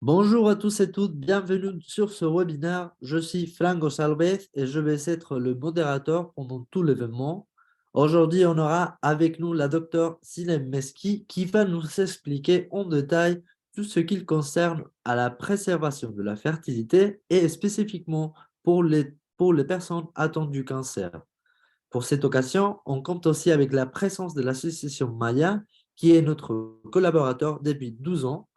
Bonjour à tous et toutes, bienvenue sur ce webinaire. Je suis Franco Salvez et je vais être le modérateur pendant tout l'événement. Aujourd'hui, on aura avec nous la docteure Sinem Meski qui va nous expliquer en détail tout ce qui concerne à la préservation de la fertilité et spécifiquement pour les personnes atteintes du cancer. Pour cette occasion, on compte aussi avec la présence de l'association Maya qui est notre collaborateur depuis 12 ans.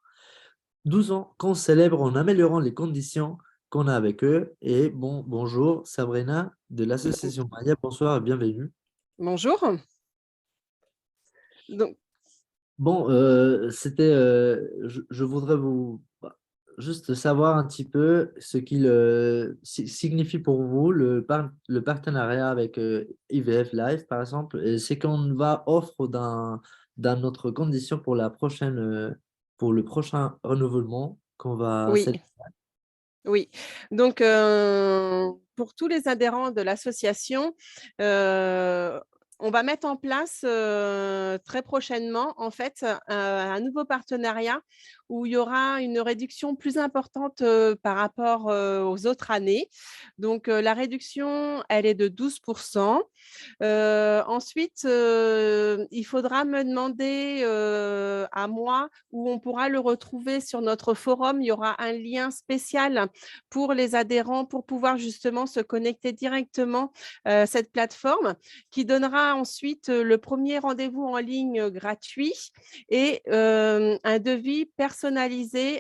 12 ans qu'on célèbre en améliorant les conditions qu'on a avec eux. Et bonjour Sabrina de l'association Maya, bonsoir et bienvenue. Bonjour. Donc, Je voudrais juste savoir un petit peu ce qu'il signifie pour vous le partenariat avec IVF Live, par exemple, et c'est qu'on va offrir dans notre condition pour pour le prochain renouvellement qu'on va oui, célébrer. oui. Donc, pour tous les adhérents de l'association, on va mettre en place très prochainement, en fait, un nouveau partenariat où il y aura une réduction plus importante par rapport aux autres années. Donc, la réduction, elle est de 12%. Ensuite, il faudra me demander à moi où on pourra le retrouver sur notre forum. Il y aura un lien spécial pour les adhérents pour pouvoir justement se connecter directement à cette plateforme qui donnera ensuite le premier rendez-vous en ligne gratuit et un devis personnalisé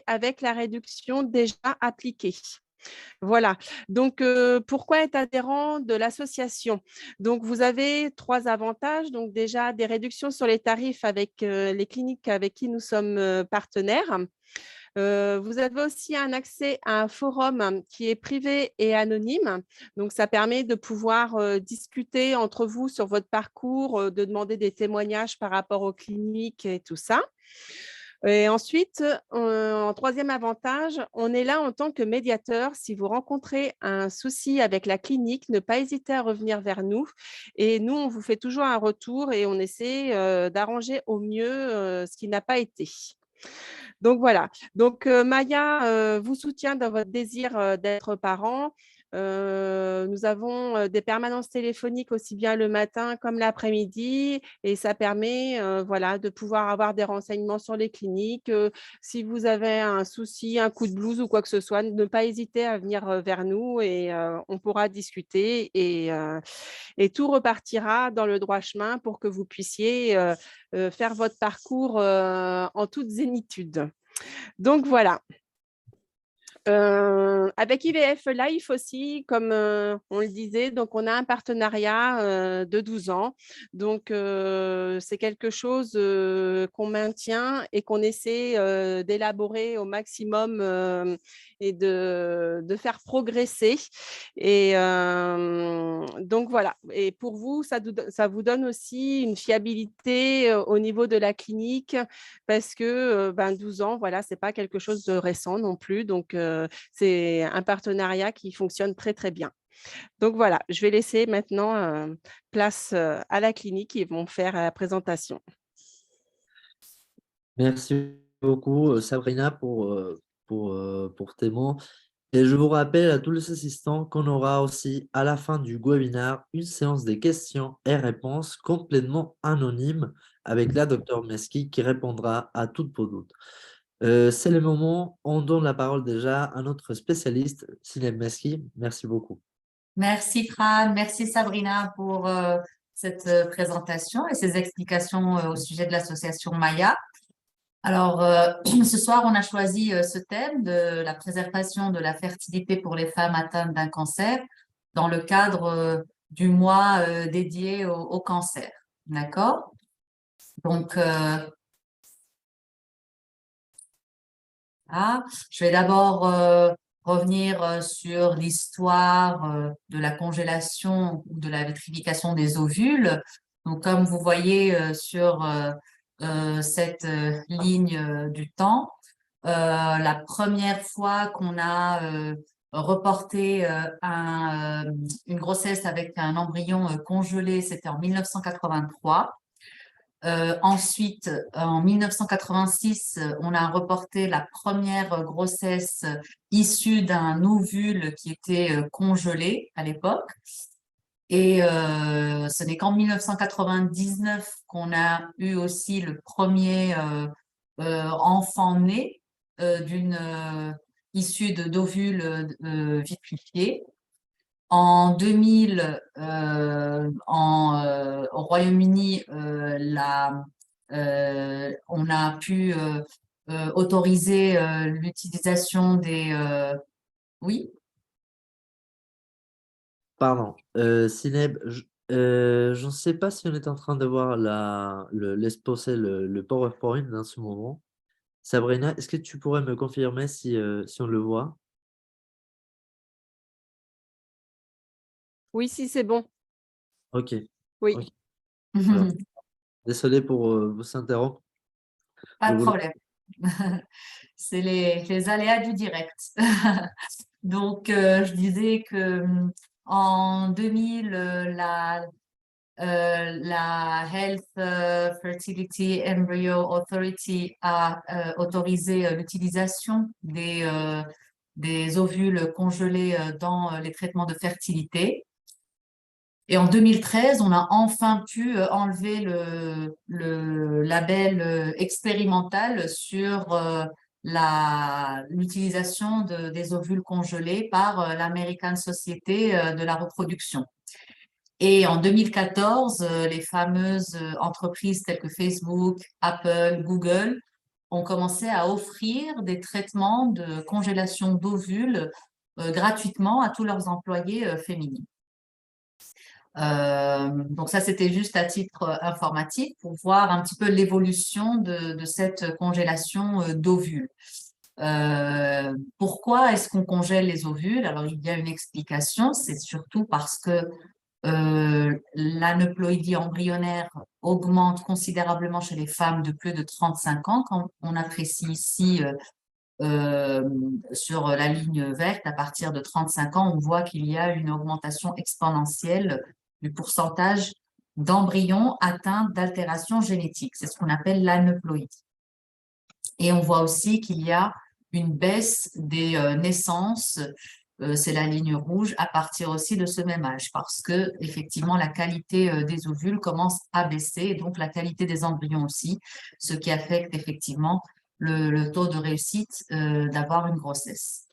avec la réduction déjà appliquée. Voilà. Donc, pourquoi être adhérent de l'association? Donc, vous avez 3 avantages. Donc, déjà, des réductions sur les tarifs avec les cliniques avec qui nous sommes partenaires. Vous avez aussi un accès à un forum qui est privé et anonyme. Donc, ça permet de pouvoir discuter entre vous sur votre parcours, de demander des témoignages par rapport aux cliniques et tout ça. Et ensuite, en troisième avantage, on est là en tant que médiateur. Si vous rencontrez un souci avec la clinique, ne pas hésiter à revenir vers nous. Et nous, on vous fait toujours un retour et on essaie d'arranger au mieux ce qui n'a pas été. Donc voilà. Donc Maya vous soutient dans votre désir d'être parent. Nous avons des permanences téléphoniques aussi bien le matin comme l'après-midi et ça permet voilà, de pouvoir avoir des renseignements sur les cliniques. Si vous avez un souci, un coup de blues ou quoi que ce soit, ne pas hésiter à venir vers nous et on pourra discuter et tout repartira dans le droit chemin pour que vous puissiez faire votre parcours en toute zénitude. Donc voilà. Avec IVF Life aussi, comme on le disait, donc on a un partenariat de 12 ans. Donc, c'est quelque chose qu'on maintient et qu'on essaie d'élaborer au maximum et de faire progresser. Et donc, voilà. Et pour vous, ça vous donne aussi une fiabilité au niveau de la clinique parce que 12 ans, voilà, ce n'est pas quelque chose de récent non plus. Donc, c'est un partenariat qui fonctionne très, très bien. Donc voilà, je vais laisser maintenant place à la clinique. Ils vont faire la présentation. Merci beaucoup, Sabrina, pour tes mots. Et je vous rappelle à tous les assistants qu'on aura aussi à la fin du webinaire une séance de questions et réponses complètement anonyme avec la docteure Meski qui répondra à toutes vos doutes. C'est le moment, on donne la parole déjà à notre spécialiste, Sinem Meski. Merci beaucoup. Merci Fran, merci Sabrina pour cette présentation et ces explications au sujet de l'association Maya. Alors, ce soir, on a choisi ce thème de la préservation de la fertilité pour les femmes atteintes d'un cancer dans le cadre du mois dédié au cancer. D'accord? Donc, je vais d'abord revenir sur l'histoire de la congélation ou de la vitrification des ovules. Donc, comme vous voyez sur cette ligne du temps, la première fois qu'on a reporté une grossesse avec un embryon congelé, c'était en 1983. Ensuite, en 1986, on a reporté la première grossesse issue d'un ovule qui était congelé à l'époque. Et ce n'est qu'en 1999 qu'on a eu aussi le premier enfant né issu d'ovules vitrifiés. En 2000, au Royaume-Uni, on a pu autoriser l'utilisation des... oui, Pardon. Sineb, je ne sais pas si on est en train de voir l'exposé, le PowerPoint dans ce moment. Sabrina, est-ce que tu pourrais me confirmer si on le voit? Oui, si, c'est bon. Ok. Oui. Ok. Alors, désolé pour vous interrompre. pas Je de voulais- problème. C'est les aléas du direct. Donc, je disais que en 2000, la Health Fertility Embryo Authority a autorisé l'utilisation des ovules congelés dans les traitements de fertilité. Et en 2013, on a enfin pu enlever le label expérimental sur l'utilisation des ovules congelés par l'American Society de la reproduction. Et en 2014, les fameuses entreprises telles que Facebook, Apple, Google ont commencé à offrir des traitements de congélation d'ovules gratuitement à tous leurs employés féminins. Donc ça, c'était juste à titre informatif pour voir un petit peu l'évolution de cette congélation d'ovules. Pourquoi est-ce qu'on congèle les ovules? Alors, il y a une explication, c'est surtout parce que l'aneuploïdie embryonnaire augmente considérablement chez les femmes de plus de 35 ans. Quand on apprécie ici sur la ligne verte, à partir de 35 ans, on voit qu'il y a une augmentation exponentielle du pourcentage d'embryons atteints d'altérations génétiques. C'est ce qu'on appelle l'aneuploïdie. Et on voit aussi qu'il y a une baisse des naissances, c'est la ligne rouge, à partir aussi de ce même âge, parce que effectivement la qualité des ovules commence à baisser, et donc la qualité des embryons aussi, ce qui affecte effectivement le taux de réussite d'avoir une grossesse.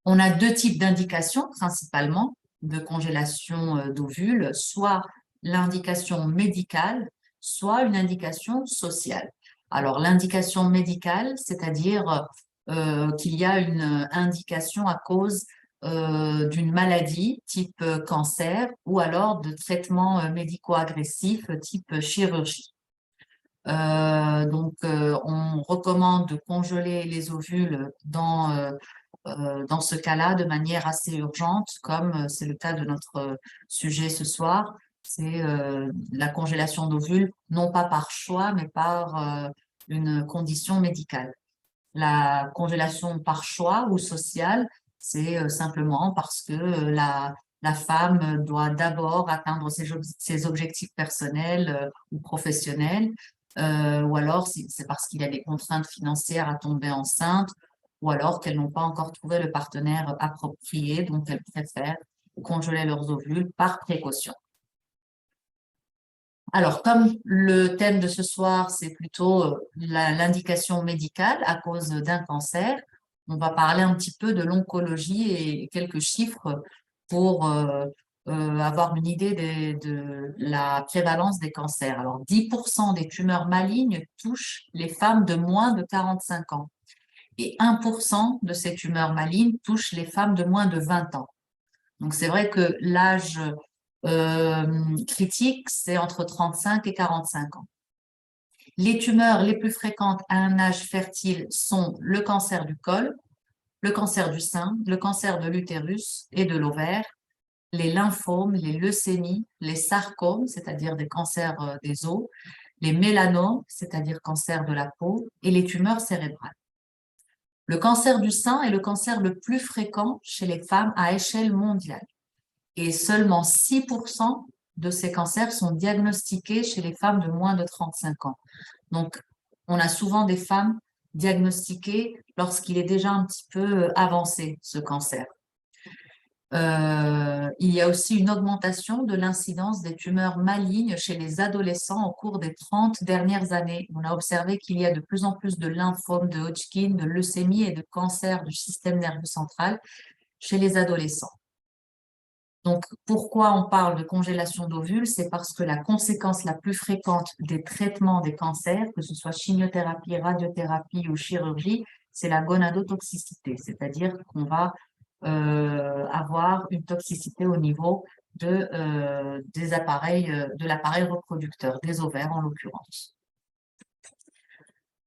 On a deux types d'indications principalement de congélation d'ovules, soit l'indication médicale, soit une indication sociale. Alors l'indication médicale, c'est-à-dire qu'il y a une indication à cause d'une maladie type cancer ou alors de traitements médico-agressifs type chirurgie. On recommande de congeler les ovules dans ce cas-là de manière assez urgente, comme c'est le cas de notre sujet ce soir. C'est la congélation d'ovules, non pas par choix, mais par une condition médicale. La congélation par choix ou sociale, c'est simplement parce que la femme doit d'abord atteindre ses objectifs personnels ou professionnels, ou alors c'est parce qu'il y a des contraintes financières à tomber enceinte, ou alors qu'elles n'ont pas encore trouvé le partenaire approprié, donc elles préfèrent congeler leurs ovules par précaution. Alors, comme le thème de ce soir, c'est plutôt l'indication médicale à cause d'un cancer, on va parler un petit peu de l'oncologie et quelques chiffres pour avoir une idée de la prévalence des cancers. Alors, 10% des tumeurs malignes touchent les femmes de moins de 45 ans et 1% de ces tumeurs malignes touchent les femmes de moins de 20 ans. Donc, c'est vrai que l'âge critique, c'est entre 35 et 45 ans. Les tumeurs les plus fréquentes à un âge fertile sont le cancer du col, le cancer du sein, le cancer de l'utérus et de l'ovaire, les lymphomes, les leucémies, les sarcomes, c'est-à-dire des cancers des os, les mélanomes, c'est-à-dire cancers de la peau, et les tumeurs cérébrales. Le cancer du sein est le cancer le plus fréquent chez les femmes à échelle mondiale. Et seulement 6% de ces cancers sont diagnostiqués chez les femmes de moins de 35 ans. Donc, on a souvent des femmes diagnostiquées lorsqu'il est déjà un petit peu avancé, ce cancer. Il y a aussi une augmentation de l'incidence des tumeurs malignes chez les adolescents au cours des 30 dernières années. On a observé qu'il y a de plus en plus de lymphomes, de Hodgkin, de leucémie et de cancer du système nerveux central chez les adolescents. Donc, pourquoi on parle de congélation d'ovules? C'est parce que la conséquence la plus fréquente des traitements des cancers, que ce soit chimiothérapie, radiothérapie ou chirurgie, c'est la gonadotoxicité, c'est-à-dire qu'on va avoir une toxicité au niveau des appareils, de l'appareil reproducteur, des ovaires en l'occurrence.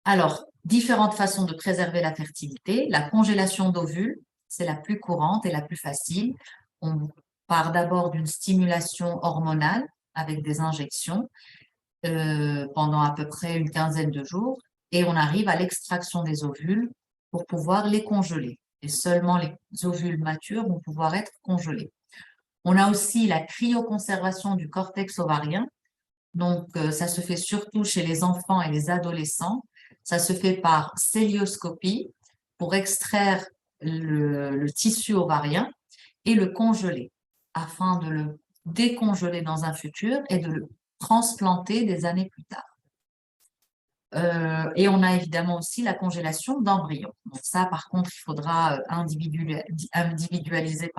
Alors, différentes façons de préserver la fertilité. La congélation d'ovules, c'est la plus courante et la plus facile. On part d'abord d'une stimulation hormonale avec des injections pendant à peu près une quinzaine de jours et on arrive à l'extraction des ovules pour pouvoir les congeler. Et seulement les ovules matures vont pouvoir être congelés. On a aussi la cryoconservation du cortex ovarien. Donc, ça se fait surtout chez les enfants et les adolescents. Ça se fait par célioscopie pour extraire le tissu ovarien et le congeler afin de le décongeler dans un futur et de le transplanter des années plus tard. Et on a évidemment aussi la congélation d'embryons. Donc ça, par contre, il faudra individualiser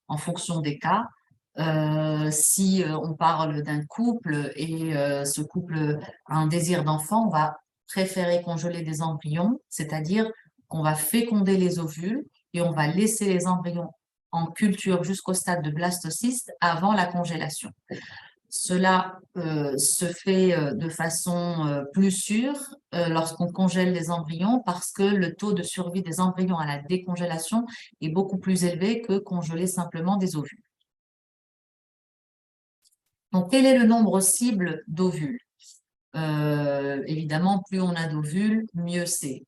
en fonction des cas. Si on parle d'un couple et ce couple a un désir d'enfant, on va préférer congeler des embryons, c'est-à-dire qu'on va féconder les ovules et on va laisser les embryons en culture jusqu'au stade de blastocyste avant la congélation. Cela se fait de façon plus sûre lorsqu'on congèle les embryons parce que le taux de survie des embryons à la décongélation est beaucoup plus élevé que congeler simplement des ovules. Donc, quel est le nombre cible d'ovules? Évidemment, plus on a d'ovules, mieux c'est.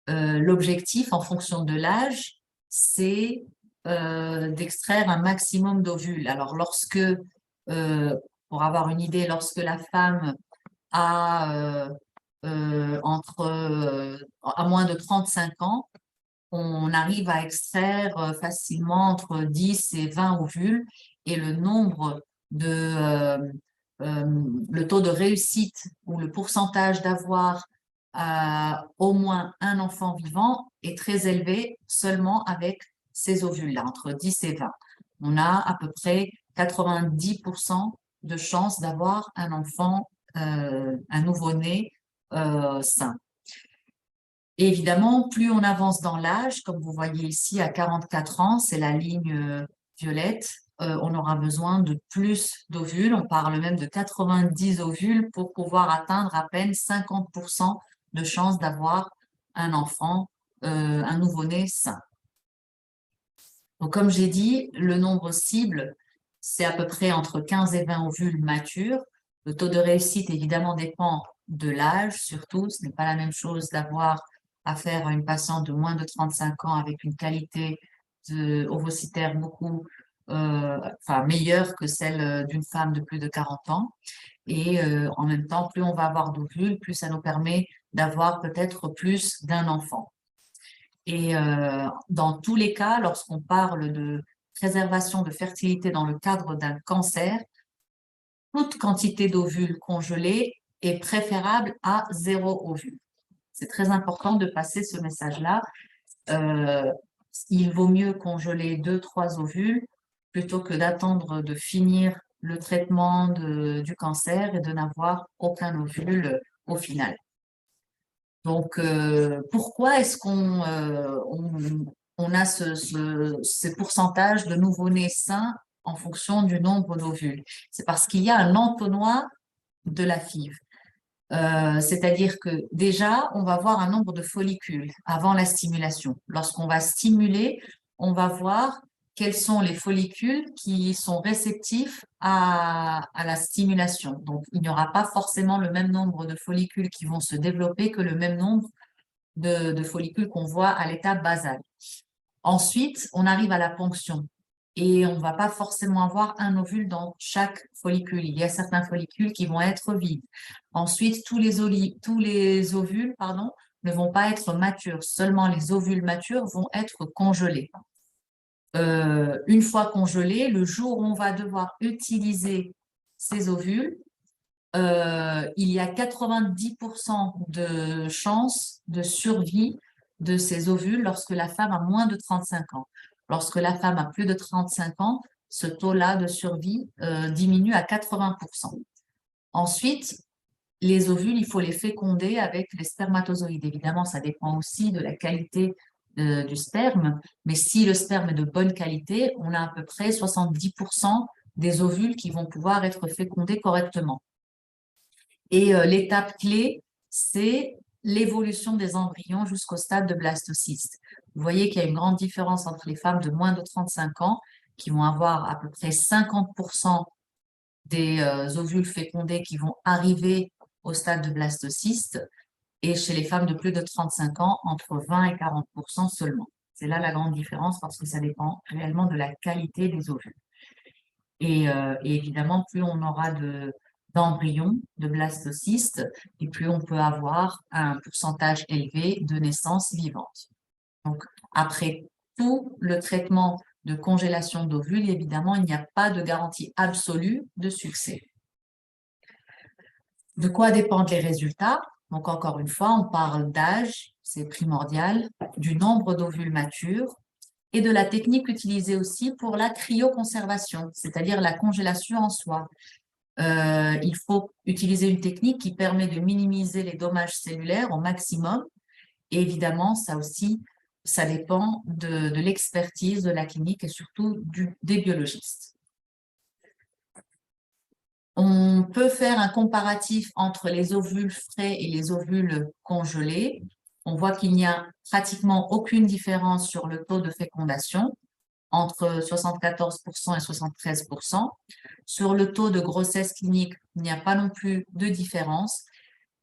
L'objectif, en fonction de l'âge, c'est d'extraire un maximum d'ovules. Alors, pour avoir une idée, lorsque la femme a à moins de 35 ans, on arrive à extraire facilement entre 10 et 20 ovules et le taux de réussite ou le pourcentage d'avoir au moins un enfant vivant est très élevé seulement avec ces ovules-là, entre 10 et 20. On a à peu près 90% de chances d'avoir un enfant, un nouveau-né sain. Et évidemment, plus on avance dans l'âge, comme vous voyez ici, à 44 ans, c'est la ligne violette, on aura besoin de plus d'ovules. On parle même de 90 ovules pour pouvoir atteindre à peine 50% de chances d'avoir un enfant, un nouveau-né sain. Donc, comme j'ai dit, le nombre cible, c'est à peu près entre 15 et 20 ovules matures. Le taux de réussite, évidemment, dépend de l'âge, surtout. Ce n'est pas la même chose d'avoir affaire à une patiente de moins de 35 ans avec une qualité ovocytaire beaucoup meilleure que celle d'une femme de plus de 40 ans. Et en même temps, plus on va avoir d'ovules, plus ça nous permet d'avoir peut-être plus d'un enfant. Et dans tous les cas, lorsqu'on parle de préservation de fertilité dans le cadre d'un cancer, toute quantité d'ovules congelés est préférable à 0 ovule. C'est très important de passer ce message-là. Il vaut mieux congeler 2-3 ovules plutôt que d'attendre de finir le traitement du cancer et de n'avoir aucun ovule au final. Donc, pourquoi est-ce qu'on a ces pourcentages de nouveau-nés sains en fonction du nombre d'ovules? C'est parce qu'il y a un entonnoir de la FIV. C'est-à-dire que déjà, on va voir un nombre de follicules avant la stimulation. Lorsqu'on va stimuler, on va voir quels sont les follicules qui sont réceptifs à la stimulation. Donc, il n'y aura pas forcément le même nombre de follicules qui vont se développer que le même nombre de follicules qu'on voit à l'état basal. Ensuite, on arrive à la ponction. et on ne va pas forcément avoir un ovule dans chaque follicule. Il y a certains follicules qui vont être vides. Ensuite, tous les ovules, pardon, ne vont pas être matures. Seulement les ovules matures vont être congelés. Une fois congelés, le jour où on va devoir utiliser ces ovules, il y a 90% de chances de survie de ces ovules lorsque la femme a moins de 35 ans. Lorsque la femme a plus de 35 ans, ce taux-là de survie diminue à 80%. Ensuite, les ovules, il faut les féconder avec les spermatozoïdes. Évidemment, ça dépend aussi de la qualité du sperme, mais si le sperme est de bonne qualité, on a à peu près 70% des ovules qui vont pouvoir être fécondés correctement. Et l'étape clé, c'est l'évolution des embryons jusqu'au stade de blastocyste. Vous voyez qu'il y a une grande différence entre les femmes de moins de 35 ans qui vont avoir à peu près 50% des ovules fécondés qui vont arriver au stade de blastocyste et chez les femmes de plus de 35 ans, entre 20 et 40% seulement. C'est là la grande différence parce que ça dépend réellement de la qualité des ovules. Et évidemment, plus on aura d'embryons, de blastocystes, et plus on peut avoir un pourcentage élevé de naissances vivantes. Donc, après tout le traitement de congélation d'ovules, évidemment, il n'y a pas de garantie absolue de succès. De quoi dépendent les résultats? Donc, encore une fois, on parle d'âge, c'est primordial, du nombre d'ovules matures, et de la technique utilisée aussi pour la cryoconservation, c'est-à-dire la congélation en soi. Il faut utiliser une technique qui permet de minimiser les dommages cellulaires au maximum. Et évidemment, ça aussi, ça dépend de l'expertise de la clinique et surtout des biologistes. On peut faire un comparatif entre les ovules frais et les ovules congelés. On voit qu'il n'y a pratiquement aucune différence sur le taux de fécondation, entre 74% et 73%. Sur le taux de grossesse clinique, il n'y a pas non plus de différence,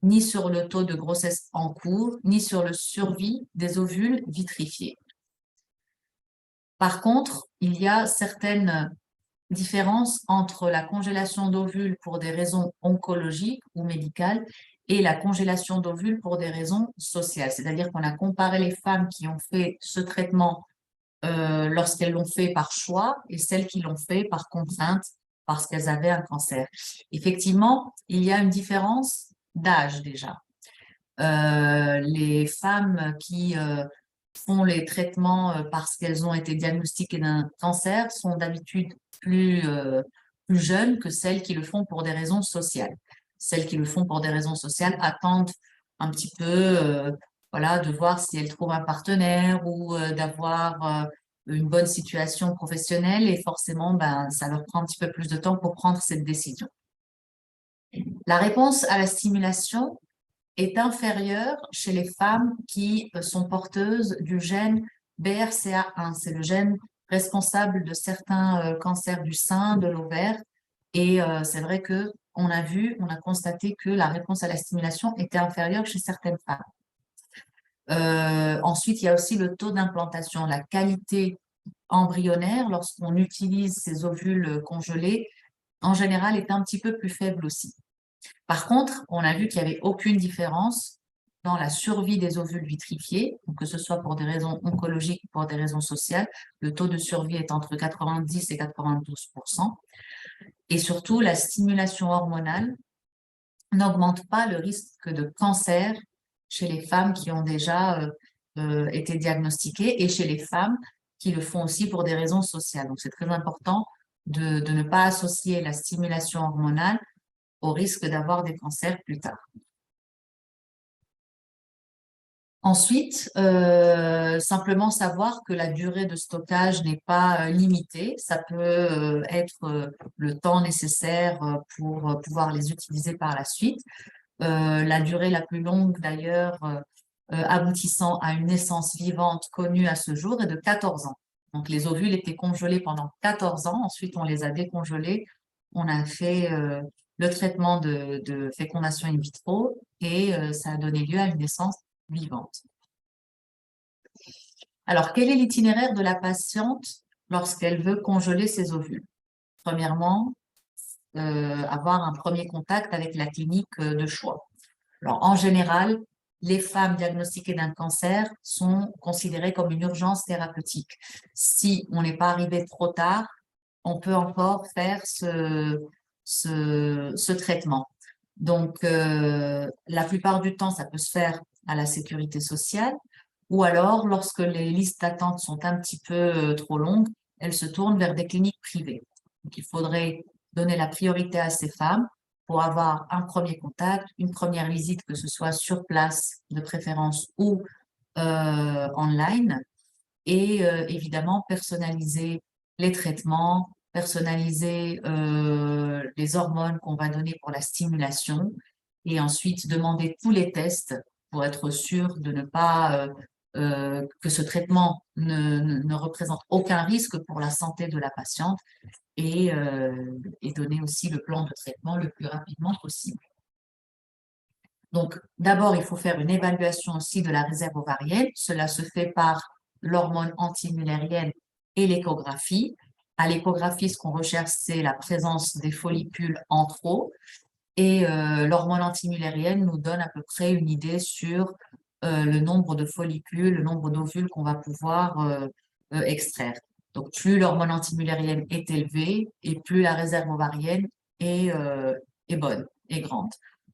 ni sur le taux de grossesse en cours, ni sur le survie des ovules vitrifiés. Par contre, il y a certaines différences entre la congélation d'ovules pour des raisons oncologiques ou médicales et la congélation d'ovules pour des raisons sociales. C'est-à-dire qu'on a comparé les femmes qui ont fait ce traitement lorsqu'elles l'ont fait par choix et celles qui l'ont fait par contrainte parce qu'elles avaient un cancer. Effectivement, il y a une différence d'âge déjà. Les femmes qui font les traitements parce qu'elles ont été diagnostiquées d'un cancer sont d'habitude plus jeunes que celles qui le font pour des raisons sociales. Celles qui le font pour des raisons sociales attendent un petit peu voilà, de voir si elles trouvent un partenaire ou d'avoir une bonne situation professionnelle et forcément, ben, ça leur prend un petit peu plus de temps pour prendre cette décision. La réponse à la stimulation est inférieure chez les femmes qui sont porteuses du gène BRCA1. C'est le gène responsable de certains cancers du sein, de l'ovaire. Et c'est vrai qu'on a constaté que la réponse à la stimulation était inférieure chez certaines femmes. Ensuite, il y a aussi le taux d'implantation, la qualité embryonnaire lorsqu'on utilise ces ovules congelés, en général, est un petit peu plus faible aussi. Par contre, on a vu qu'il n'y avait aucune différence dans la survie des ovules vitrifiés, donc que ce soit pour des raisons oncologiques ou pour des raisons sociales. Le taux de survie est entre 90 et 92%. Et surtout, la stimulation hormonale n'augmente pas le risque de cancer chez les femmes qui ont déjà été diagnostiquées et chez les femmes qui le font aussi pour des raisons sociales. Donc, c'est très important de ne pas associer la stimulation hormonale au risque d'avoir des cancers plus tard. Ensuite, simplement savoir que la durée de stockage n'est pas limitée. Ça peut être le temps nécessaire pour pouvoir les utiliser par la suite. La durée la plus longue, d'ailleurs, aboutissant à une naissance vivante connue à ce jour est de 14 ans. Donc, les ovules étaient congelés pendant 14 ans. Ensuite, on les a décongelés. On a fait le traitement de fécondation in vitro et ça a donné lieu à une naissance vivante. Alors, quel est l'itinéraire de la patiente lorsqu'elle veut congeler ses ovules. Premièrement, avoir un premier contact avec la clinique de choix. Alors, en général, les femmes diagnostiquées d'un cancer sont considérées comme une urgence thérapeutique. Si on n'est pas arrivé trop tard, on peut encore faire ce traitement. Donc, la plupart du temps, ça peut se faire à la sécurité sociale, ou alors, lorsque les listes d'attente sont un petit peu trop longues, elles se tournent vers des cliniques privées. Donc, il faudrait donner la priorité à ces femmes pour avoir un premier contact, une première visite, que ce soit sur place de préférence ou online, et évidemment personnaliser les traitements, personnaliser les hormones qu'on va donner pour la stimulation, et ensuite demander tous les tests pour être sûr de ne pas que ce traitement ne représente aucun risque pour la santé de la patiente, et donner aussi le plan de traitement le plus rapidement possible. Donc, d'abord, il faut faire une évaluation aussi de la réserve ovarienne. Cela se fait par l'hormone antimullérienne et l'échographie. À l'échographie, ce qu'on recherche, c'est la présence des follicules en trop. Et l'hormone antimullérienne nous donne à peu près une idée sur le nombre de follicules, le nombre d'ovules qu'on va pouvoir extraire. Donc, plus l'hormone antimullérienne est élevée et plus la réserve ovarienne est bonne, est grande.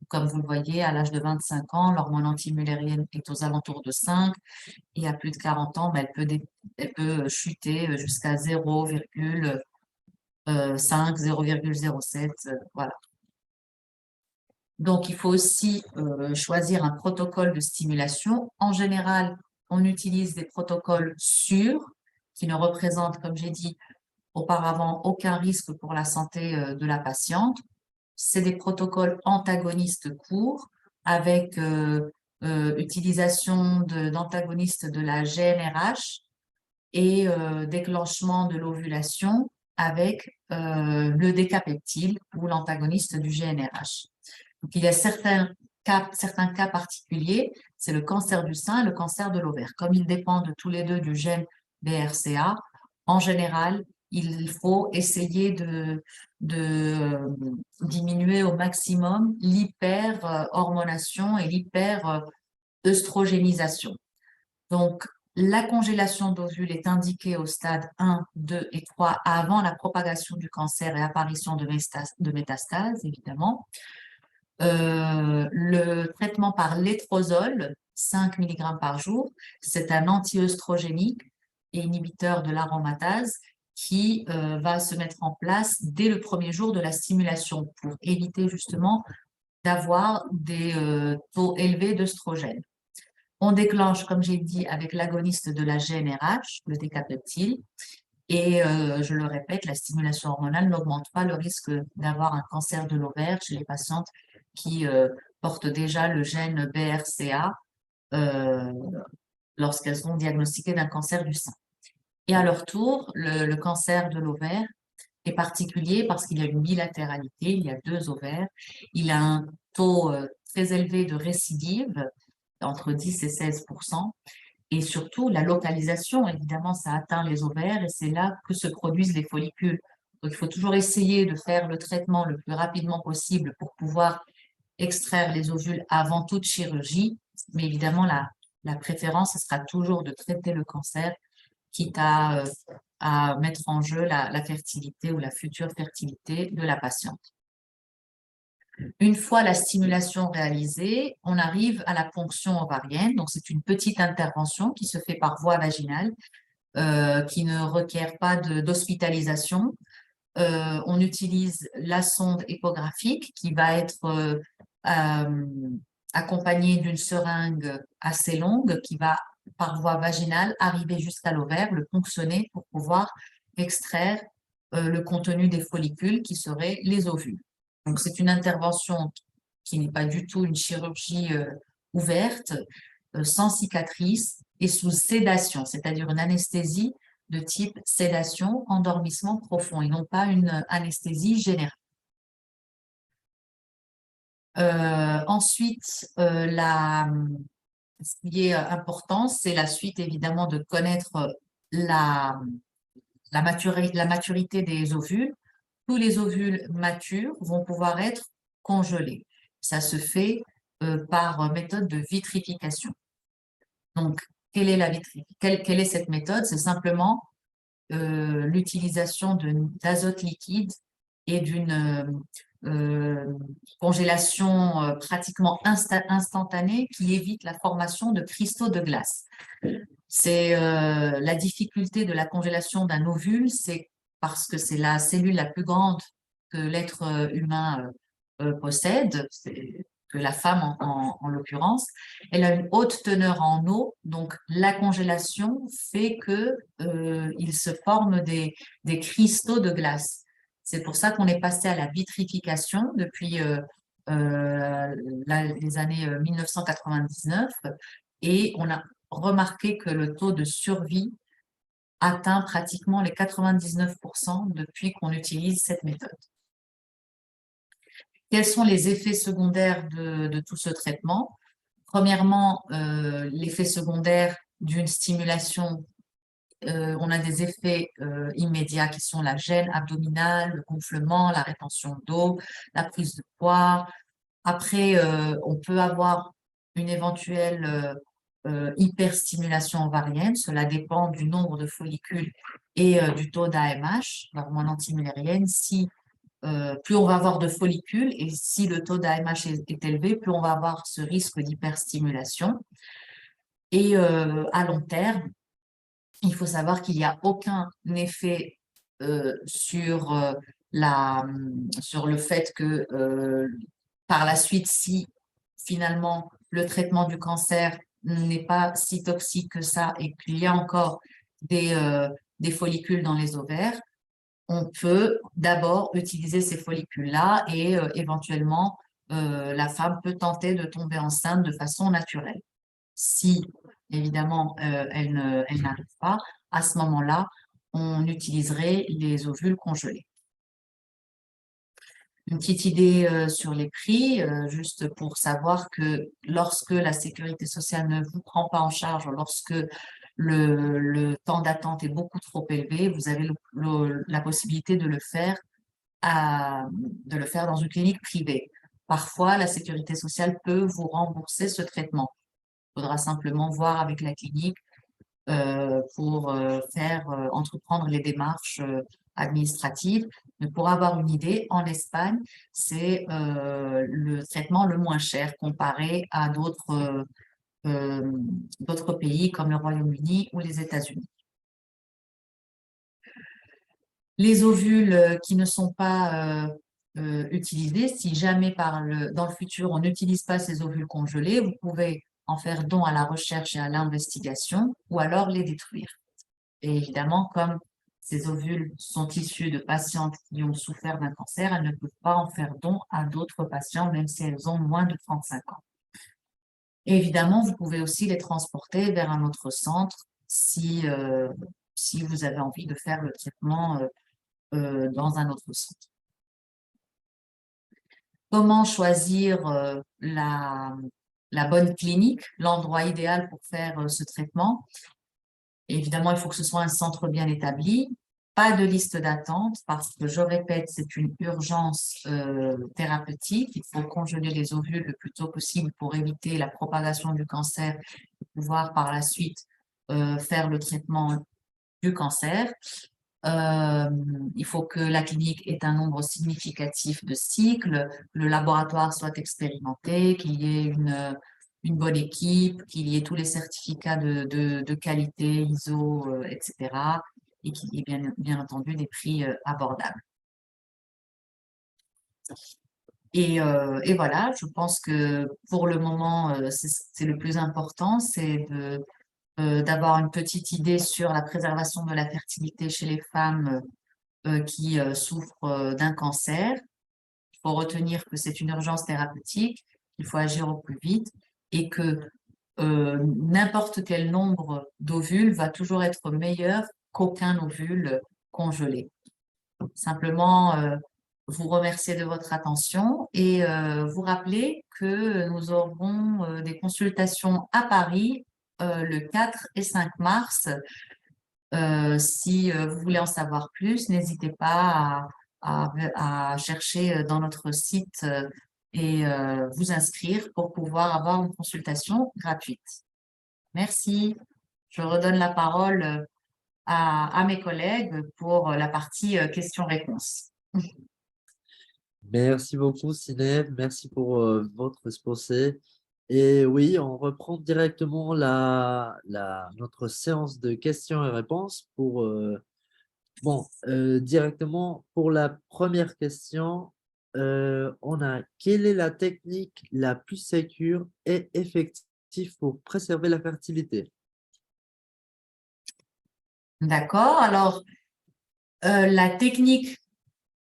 Comme vous le voyez, à l'âge de 25 ans, l'hormone antimullérienne est aux alentours de 5, et à plus de 40 ans, elle peut chuter jusqu'à 0,5, 0,07, voilà. Donc, il faut aussi choisir un protocole de stimulation. En général, on utilise des protocoles sûrs qui ne représentent, comme j'ai dit auparavant, aucun risque pour la santé de la patiente. C'est des protocoles antagonistes courts avec utilisation d'antagonistes de la GnRH et déclenchement de l'ovulation avec le décapeptyle ou l'antagoniste du GnRH. Donc, il y a certains cas particuliers, c'est le cancer du sein et le cancer de l'ovaire. Comme ils dépendent tous les deux du gène BRCA, en général, il faut essayer de diminuer au maximum l'hyperhormonation et l'hyperœstrogénisation. Donc, la congélation d'ovules est indiquée au stade 1, 2 et 3 avant la propagation du cancer et apparition de métastases, évidemment. Le traitement par létrozole, 5 mg par jour, c'est un anti-œstrogénique et inhibiteur de l'aromatase qui va se mettre en place dès le premier jour de la stimulation pour éviter justement d'avoir des taux élevés d'œstrogène. On déclenche, comme j'ai dit, avec l'agoniste de la GnRH, le décapeptyle, et je le répète, la stimulation hormonale n'augmente pas le risque d'avoir un cancer de l'ovaire chez les patientes qui portent déjà le gène BRCA lorsqu'elles sont diagnostiquées d'un cancer du sein. Et à leur tour, le cancer de l'ovaire est particulier parce qu'il y a une bilatéralité, il y a 2 ovaires, il a un taux très élevé de récidive, entre 10 et 16%, et surtout la localisation, évidemment, ça atteint les ovaires et c'est là que se produisent les follicules. Donc, il faut toujours essayer de faire le traitement le plus rapidement possible pour pouvoir extraire les ovules avant toute chirurgie, mais évidemment, la préférence, ce sera toujours de traiter le cancer, quitte à mettre en jeu la fertilité ou la future fertilité de la patiente. Une fois la stimulation réalisée, on arrive à la ponction ovarienne. Donc, c'est une petite intervention qui se fait par voie vaginale, qui ne requiert pas d'hospitalisation. On utilise la sonde échographique qui va être accompagnée d'une seringue assez longue qui va, par voie vaginale, arriver jusqu'à l'ovaire, le ponctionner pour pouvoir extraire le contenu des follicules qui seraient les ovules. Donc, c'est une intervention qui n'est pas du tout une chirurgie ouverte, sans cicatrice et sous sédation, c'est-à-dire une anesthésie de type sédation, endormissement profond, et non pas une anesthésie générale. Ensuite, ce qui est important, c'est la suite, évidemment, de connaître la maturité des ovules, tous les ovules matures vont pouvoir être congelés. Ça se fait par méthode de vitrification. Donc, quelle est cette méthode? C'est simplement l'utilisation d'azote liquide et d'une congélation pratiquement instantanée qui évite la formation de cristaux de glace. C'est la difficulté de la congélation d'un ovule, c'est parce que c'est la cellule la plus grande que l'être humain possède, que la femme en l'occurrence. Elle a une haute teneur en eau, donc la congélation fait que il se forme des cristaux de glace. C'est pour ça qu'on est passé à la vitrification depuis les années 1999 et on a remarqué que le taux de survie atteint pratiquement les 99% depuis qu'on utilise cette méthode. Quels sont les effets secondaires de tout ce traitement? Premièrement, l'effet secondaire d'une stimulation, on a des effets immédiats qui sont la gêne abdominale, le gonflement, la rétention d'eau, la prise de poids. Après, on peut avoir une éventuelle hyperstimulation ovarienne. Cela dépend du nombre de follicules et du taux d'AMH, l'hormone antimüllérienne. Si plus on va avoir de follicules et si le taux d'AMH est élevé, plus on va avoir ce risque d'hyperstimulation. Et à long terme, il faut savoir qu'il n'y a aucun effet sur le fait que par la suite, si finalement le traitement du cancer n'est pas si toxique que ça et qu'il y a encore des follicules dans les ovaires, on peut d'abord utiliser ces follicules-là et éventuellement, la femme peut tenter de tomber enceinte de façon naturelle. Si, évidemment, elle n'arrive pas, à ce moment-là, on utiliserait les ovules congelés. Une petite idée sur les prix, juste pour savoir que lorsque la sécurité sociale ne vous prend pas en charge, lorsque le temps d'attente est beaucoup trop élevé, vous avez la possibilité de le faire dans une clinique privée. Parfois, la sécurité sociale peut vous rembourser ce traitement. Il faudra simplement voir avec la clinique pour entreprendre les démarches administratives. Mais pour avoir une idée, en Espagne, c'est le traitement le moins cher comparé à d'autres pays comme le Royaume-Uni ou les États-Unis. Les ovules qui ne sont pas utilisés, si jamais dans le futur on n'utilise pas ces ovules congelés, vous pouvez en faire don à la recherche et à l'investigation ou alors les détruire. Et évidemment, comme ces ovules sont issus de patientes qui ont souffert d'un cancer, elles ne peuvent pas en faire don à d'autres patients, même si elles ont moins de 35 ans. Et évidemment, vous pouvez aussi les transporter vers un autre centre si vous avez envie de faire le traitement dans un autre centre. Comment choisir la bonne clinique, l'endroit idéal pour faire ce traitement? Évidemment, il faut que ce soit un centre bien établi, pas de liste d'attente parce que, je répète, c'est une urgence thérapeutique. Il faut congeler les ovules le plus tôt possible pour éviter la propagation du cancer et pouvoir par la suite faire le traitement du cancer. Il faut que la clinique ait un nombre significatif de cycles, le laboratoire soit expérimenté, qu'il y ait une bonne équipe, qu'il y ait tous les certificats de qualité, ISO, etc. et qu'il y ait bien entendu des prix abordables. Et voilà, je pense que pour le moment, c'est le plus important, c'est d'avoir une petite idée sur la préservation de la fertilité chez les femmes qui souffrent d'un cancer. Il faut retenir que c'est une urgence thérapeutique, il faut agir au plus vite et que n'importe quel nombre d'ovules va toujours être meilleur qu'aucun ovule congelé. Simplement, vous remercier de votre attention et vous rappeler que nous aurons des consultations à Paris le 4 et 5 mars Si vous voulez en savoir plus, n'hésitez pas à chercher dans notre site et vous inscrire pour pouvoir avoir une consultation gratuite. Merci. Je redonne la parole à mes collègues pour la partie questions-réponses. Merci beaucoup, Sineb. Merci pour votre exposé. Et oui, on reprend directement notre séance de questions et réponses pour, directement pour la première question. On a quelle est la technique la plus sécure et effective pour préserver la fertilité? D'accord. Alors, la technique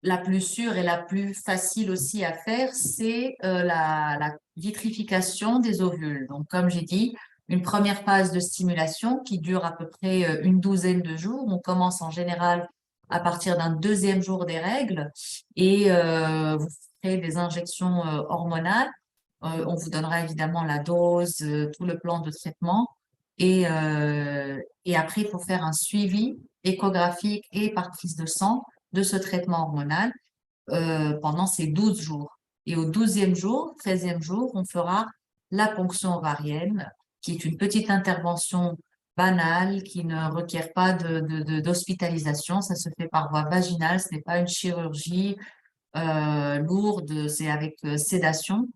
la plus sûre et la plus facile aussi à faire, c'est la vitrification des ovules. Donc, comme j'ai dit, une première phase de stimulation qui dure à peu près une douzaine de jours. On commence en général à partir d'un deuxième jour des règles et vous ferez des injections hormonales. On vous donnera évidemment la dose, tout le plan de traitement. Et après, il faut faire un suivi échographique et par prise de sang de ce traitement hormonal pendant ces 12 jours. Et au 12e jour, 13e jour, on fera la ponction ovarienne, qui est une petite intervention banale, qui ne requiert pas d'hospitalisation. Ça se fait par voie vaginale, ce n'est pas une chirurgie lourde, c'est avec sédation.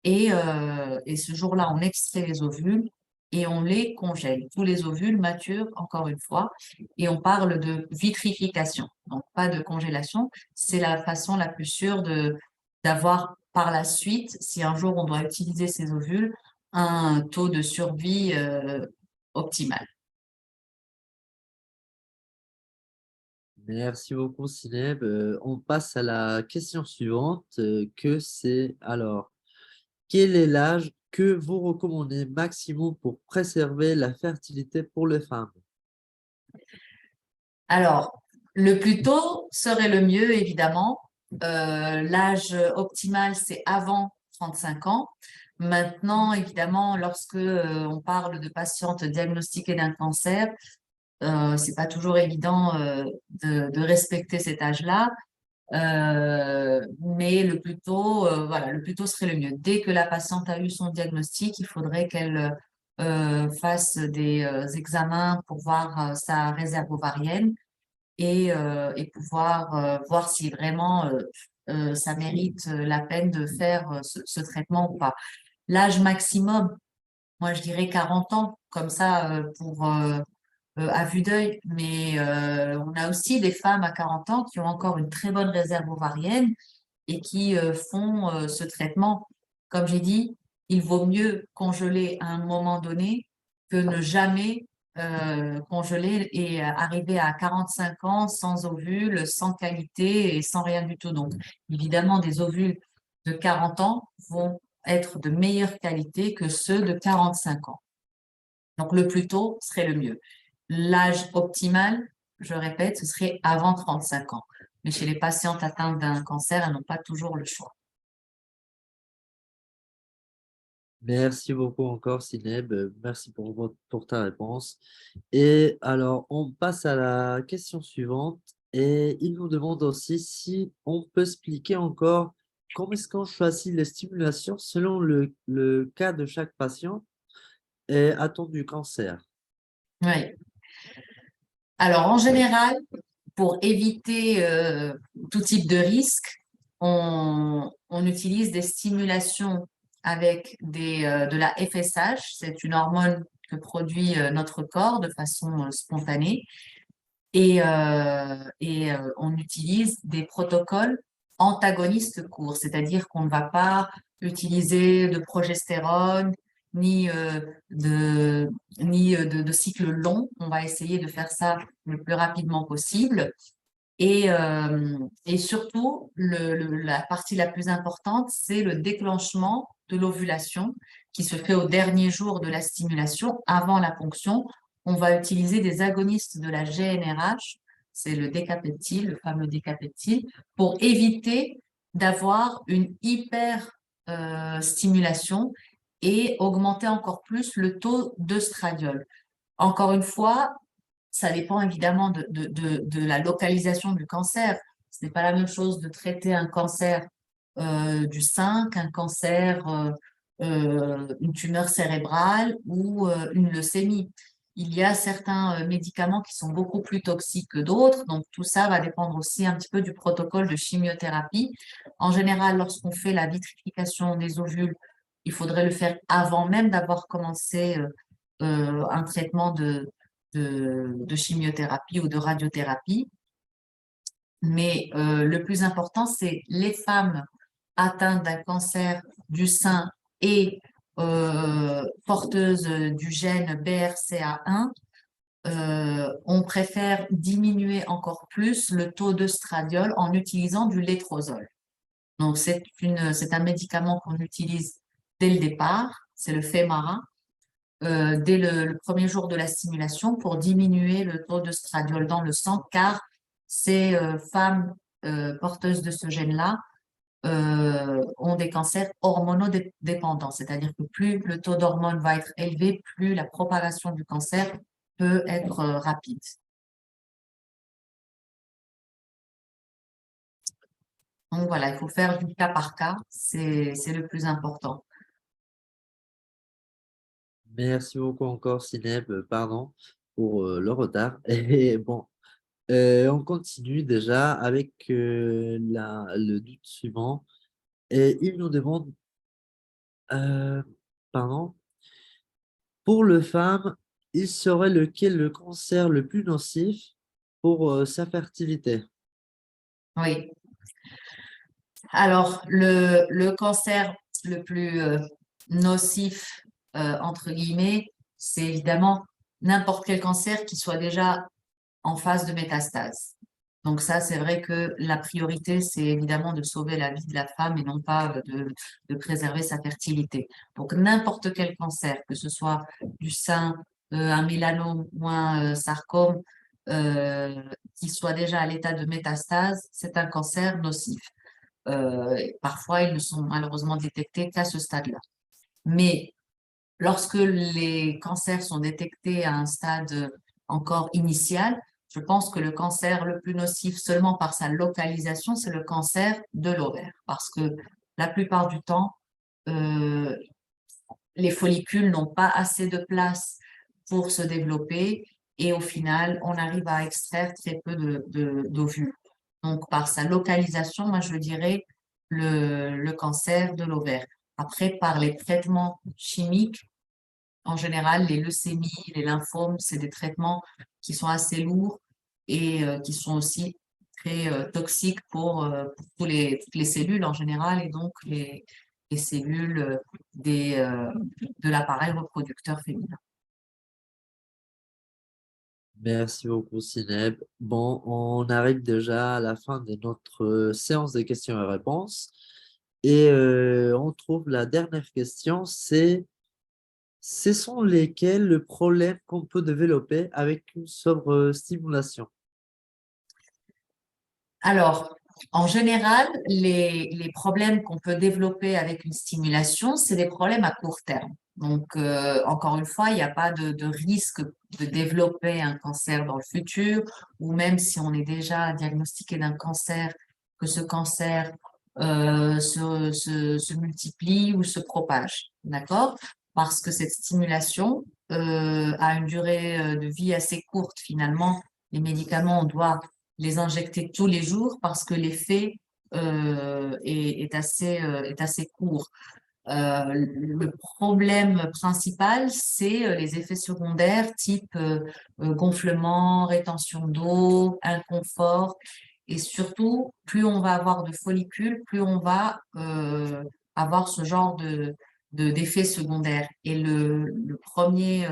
Et ce jour-là, on extrait les ovules et on les congèle. Tous les ovules maturent, encore une fois, et on parle de vitrification, donc pas de congélation. C'est la façon la plus sûre d'avoir par la suite, si un jour on doit utiliser ces ovules, un taux de survie optimal. Merci beaucoup, Sineb. On passe à la question suivante, que c'est alors, quel est l'âge que vous recommandez maximum pour préserver la fertilité pour les femmes? Alors, le plus tôt serait le mieux, évidemment. L'âge optimal, c'est avant 35 ans. Maintenant, évidemment, lorsque on parle de patientes diagnostiquées d'un cancer, c'est pas toujours évident de respecter cet âge-là. Mais le plus tôt, voilà, le plus tôt serait le mieux. Dès que la patiente a eu son diagnostic, il faudrait qu'elle fasse des examens pour voir sa réserve ovarienne et pouvoir voir si vraiment ça mérite la peine de faire ce traitement ou pas. L'âge maximum, moi je dirais 40 ans, comme ça pour à vue d'œil, mais on a aussi des femmes à 40 ans qui ont encore une très bonne réserve ovarienne et qui font ce traitement. Comme j'ai dit, il vaut mieux congeler à un moment donné que ne jamais congeler et arriver à 45 ans sans ovules, sans qualité et sans rien du tout. Donc, évidemment, des ovules de 40 ans vont être de meilleure qualité que ceux de 45 ans. Donc, le plus tôt serait le mieux. L'âge optimal, je répète, ce serait avant 35 ans. Mais chez les patientes atteintes d'un cancer, elles n'ont pas toujours le choix. Merci beaucoup encore, Sineb. Merci pour ta réponse. Et alors, on passe à la question suivante. Et il nous demande aussi si on peut expliquer encore comment est-ce qu'on choisit les stimulations selon le cas de chaque patient et atteint du cancer. Oui. Alors, en général, pour éviter tout type de risque, on utilise des stimulations avec de la FSH. C'est une hormone que produit notre corps de façon spontanée. Et on utilise des protocoles antagonistes courts, c'est-à-dire qu'on ne va pas utiliser de progestérone ni de cycle long. On va essayer de faire ça le plus rapidement possible. Et surtout, la partie la plus importante, c'est le déclenchement de l'ovulation qui se fait au dernier jour de la stimulation, avant la ponction. On va utiliser des agonistes de la GnRH, c'est le décapeptyle, le fameux décapeptyle, pour éviter d'avoir une hyper stimulation et augmenter encore plus le taux d'œstradiol. Encore une fois, Ça dépend évidemment de la localisation du cancer. Ce n'est pas la même chose de traiter un cancer du sein qu'un cancer, une tumeur cérébrale ou une leucémie. Il y a certains médicaments qui sont beaucoup plus toxiques que d'autres, donc tout ça va dépendre aussi un petit peu du protocole de chimiothérapie. En général, lorsqu'on fait la vitrification des ovules, il faudrait le faire avant même d'avoir commencé un traitement de chimiothérapie ou de radiothérapie. Mais le plus important, c'est les femmes atteintes d'un cancer du sein et porteuses du gène BRCA1. On préfère diminuer encore plus le taux d'œstradiol en utilisant du létrozole. Donc, c'est un médicament qu'on utilise dès le départ, c'est le Femara, dès le premier jour de la stimulation pour diminuer le taux d'œstradiol dans le sang, car ces femmes porteuses de ce gène-là ont des cancers hormonodépendants, c'est-à-dire que plus le taux d'hormones va être élevé, plus la propagation du cancer peut être rapide. Donc voilà, il faut faire du cas par cas, c'est le plus important. Merci beaucoup encore, Sineb. Pardon pour le retard. Et bon, on continue déjà avec le doute suivant. Et il nous demande, euh, pardon, pour le femme, il serait lequel le cancer le plus nocif pour sa fertilité? Oui. Alors, le cancer le plus nocif, entre guillemets, c'est évidemment n'importe quel cancer qui soit déjà en phase de métastase. Donc ça, c'est vrai que la priorité, c'est évidemment de sauver la vie de la femme et non pas de préserver sa fertilité. Donc n'importe quel cancer, que ce soit du sein, un mélanome ou un sarcome, qui soit déjà à l'état de métastase, c'est un cancer nocif. Parfois, ils ne sont malheureusement détectés qu'à ce stade-là. Mais lorsque les cancers sont détectés à un stade encore initial, je pense que le cancer le plus nocif seulement par sa localisation, c'est le cancer de l'ovaire. Parce que la plupart du temps, les follicules n'ont pas assez de place pour se développer et au final, on arrive à extraire très peu d'ovules. Donc, par sa localisation, moi, je dirais le cancer de l'ovaire. Après, par les traitements chimiques, en général, les leucémies, les lymphomes, c'est des traitements qui sont assez lourds et qui sont aussi très toxiques pour toutes les cellules en général et donc les cellules de l'appareil reproducteur féminin. Merci beaucoup, Sineb. Bon, on arrive déjà à la fin de notre séance de questions et réponses. Et on trouve la dernière question, c'est ce sont lesquels le problème qu'on peut développer avec une sobre stimulation? Alors, en général, les problèmes qu'on peut développer avec une stimulation, c'est des problèmes à court terme. Donc, encore une fois, il n'y a pas de risque de développer un cancer dans le futur, ou même si on est déjà diagnostiqué d'un cancer, que ce cancer se multiplie ou se propage. D'accord? Parce que cette stimulation a une durée de vie assez courte. Finalement, les médicaments, on doit les injecter tous les jours parce que l'effet est assez court. Le problème principal, c'est les effets secondaires type gonflement, rétention d'eau, inconfort. Et surtout, plus on va avoir de follicules, plus on va avoir ce genre d'effets secondaires. Et le premier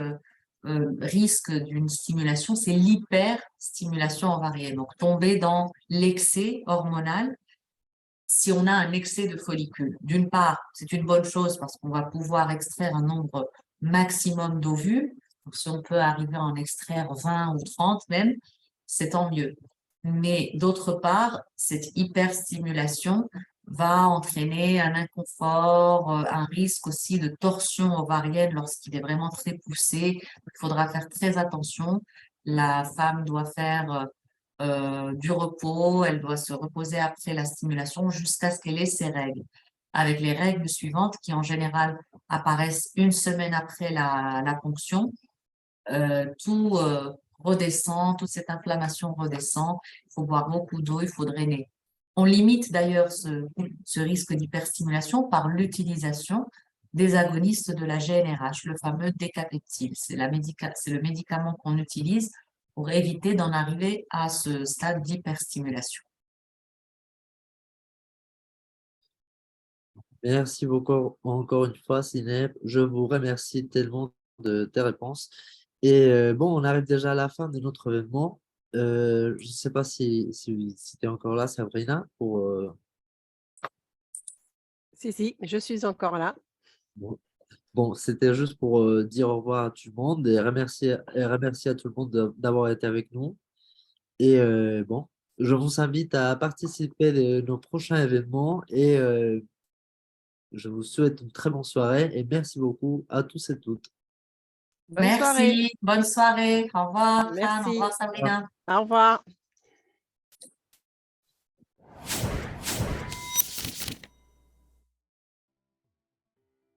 risque d'une stimulation, c'est l'hyperstimulation ovarienne. Donc, tomber dans l'excès hormonal si on a un excès de follicules. D'une part, c'est une bonne chose parce qu'on va pouvoir extraire un nombre maximum d'ovules. Donc, si on peut arriver à en extraire 20 ou 30 même, c'est tant mieux. Mais d'autre part, cette hyperstimulation va entraîner un inconfort, un risque aussi de torsion ovarienne lorsqu'il est vraiment très poussé. Il faudra faire très attention la femme doit faire du repos, elle doit se reposer après la stimulation jusqu'à ce qu'elle ait ses règles. Avec les règles suivantes qui en général apparaissent une semaine après la ponction, tout redescend, toute cette inflammation redescend. Il faut boire beaucoup d'eau, il faut drainer. On limite d'ailleurs ce risque d'hyperstimulation par l'utilisation des agonistes de la GnRH, le fameux décapeptyl. C'est le médicament qu'on utilise pour éviter d'en arriver à ce stade d'hyperstimulation. Merci beaucoup encore une fois, Sineb. Je vous remercie tellement de tes réponses. Et bon, on arrive déjà à la fin de notre événement. Je ne sais pas si tu es encore là, Sabrina, pour, Si, je suis encore là. bon, bon, c'était juste pour dire au revoir à tout le monde et remercier à tout le monde d'avoir été avec nous. Et bon, je vous invite à participer à nos prochains événements et je vous souhaite une très bonne soirée et merci beaucoup à tous et toutes. Bonne soirée. Merci, bonne soirée. Au revoir, Fran, au Merci. revoir, Sabrina. Au revoir.